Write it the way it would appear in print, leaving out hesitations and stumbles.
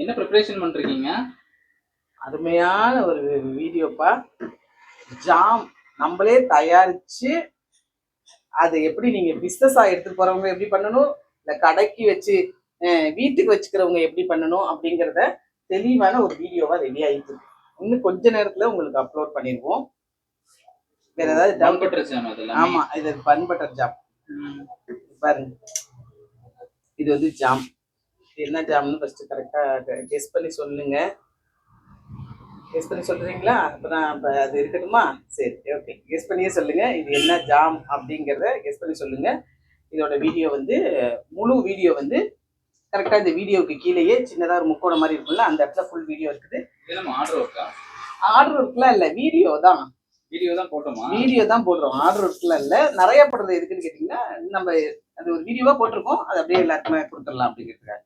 என்ன ப்ரிப்பரேஷன் பண்றீங்க? அருமையான ஒரு வீடியோப்பா. ஜாம் நம்மளே தயாரிச்சு அது எப்படி நீங்க பிஸ்னஸா எடுத்துட்டு போறவங்க எப்படி பண்ணணும், இல்ல கடைக்கு வச்சு வீட்டுக்கு வச்சுக்கிறவங்க எப்படி பண்ணணும் அப்படிங்கிறத தெளிவான ஒரு வீடியோவா ரெடி ஆயிட்டு இருக்கு. இன்னும் கொஞ்ச நேரத்துல உங்களுக்கு அப்லோட் பண்ணிடுவோம். வேற ஏதாவது டவுட்? ஆமா, இது பன் பட்டர் ஜாம். பாருங்க, இது வந்து ஜாம். என்ன ஜாம்னு ஃபர்ஸ்ட் கரெக்டா கெஸ் பண்ணி சொல்லுங்க. கெஸ் பண்ணி சொல்றீங்களா? அப்புறம் அது இருக்கட்டுமா? சரி, ஓகே. கெஸ் பண்ணியே சொல்லுங்க இது என்ன ஜாம் அப்படிங்கிறத கெஸ் பண்ணி சொல்லுங்க. இதோட வீடியோ வந்து முழு வீடியோ வந்து கரெக்டா இந்த வீடியோவுக்கு கீழேயே சின்னதா ஒரு முக்கோணம் மாதிரி இருக்குல்ல, அந்த இடத்துல ஃபுல் வீடியோ இருக்குது. ஆர்டர் இருக்கா? ஆர்டர் ஒர்க்லாம் இல்லை, வீடியோ தான். வீடியோ தான் போட்டோமா? வீடியோ தான் போடுறோம், ஆர்டர் ஒர்க்லாம் இல்லை. நிறைய போடுறது எதுக்குன்னு கேட்டிங்கன்னா, நம்ம அது ஒரு வீடியோவா போட்டிருக்கோம், அது அப்படியே எல்லாருக்குமே கொடுத்துடலாம் அப்படிங்கிறதுக்காக.